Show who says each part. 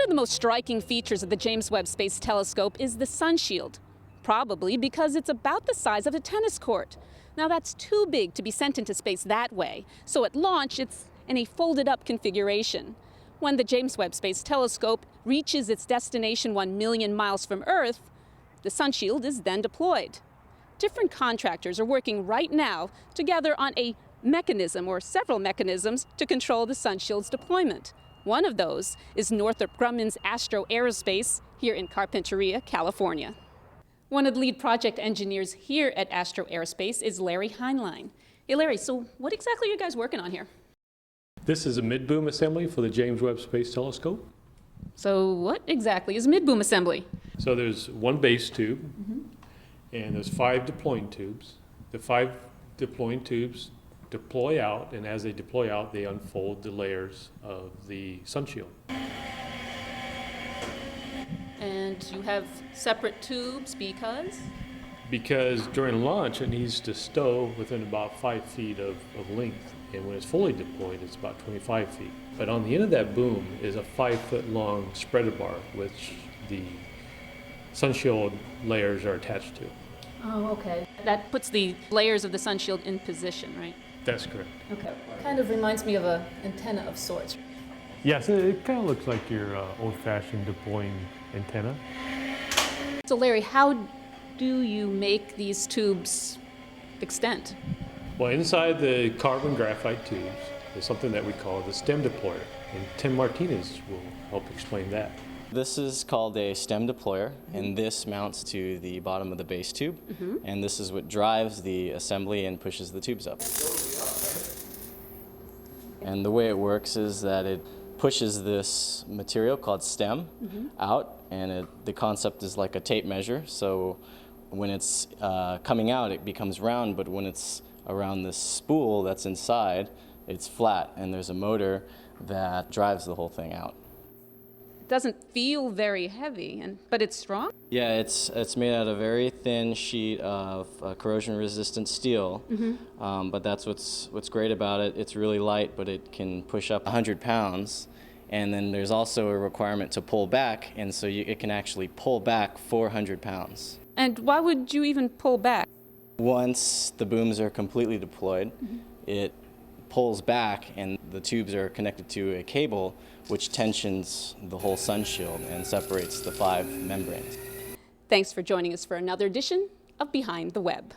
Speaker 1: One of the most striking features of the James Webb Space Telescope is the sun shield, probably because it's about the size of a tennis court. Now that's too big to be sent into space that way, so at launch it's in a folded-up configuration. When the James Webb Space Telescope reaches its destination 1 million miles from Earth, the sun shield is then deployed. Different contractors are working right now together on a mechanism or several mechanisms to control the sun shield's deployment. One of those is Northrop Grumman's Astro Aerospace here in Carpinteria, California. One of the lead project engineers here at Astro Aerospace is Larry Heinlein. Hey Larry, so what exactly are you guys working on here?
Speaker 2: This is a mid-boom assembly for the James Webb Space Telescope.
Speaker 1: So what exactly is mid-boom assembly?
Speaker 2: So there's one base tube, and there's 5 deploying tubes. The 5 deploying tubes deploy out, and as they deploy out, they unfold the layers of the sun shield.
Speaker 1: And you have separate tubes because?
Speaker 2: Because during launch, it needs to stow within about 5 feet of length, and when it's fully deployed, it's about 25 feet. But on the end of that boom is a 5-foot-long spreader bar, which the sun shield layers are attached to.
Speaker 1: Oh, okay. That puts the layers of the sun shield in position, right?
Speaker 2: That's correct.
Speaker 1: Okay. Kind of reminds me of an antenna of sorts.
Speaker 3: Yes, it kind of looks like your old-fashioned deploying antenna.
Speaker 1: So Larry, how do you make these tubes extend?
Speaker 2: Well, inside the carbon graphite tubes is something that we call the stem deployer, and Tim Martinez will help explain that.
Speaker 4: This is called a stem deployer, and this mounts to the bottom of the base tube, and this is what drives the assembly and pushes the tubes up. And the way it works is that it pushes this material called stem out, and the concept is like a tape measure, so when it's coming out it becomes round, but when it's around this spool that's inside, it's flat, and there's a motor that drives the whole thing out.
Speaker 1: It doesn't feel very heavy, but it's strong?
Speaker 4: Yeah, it's made out of a very thin sheet of corrosion-resistant steel, but that's what's great about it. It's really light, but it can push up 100 pounds, and then there's also a requirement to pull back, and so it can actually pull back 400 pounds.
Speaker 1: And why would you even pull back?
Speaker 4: Once the booms are completely deployed, it pulls back, and the tubes are connected to a cable which tensions the whole sun shield and separates the 5 membranes.
Speaker 1: Thanks for joining us for another edition of Behind the Web.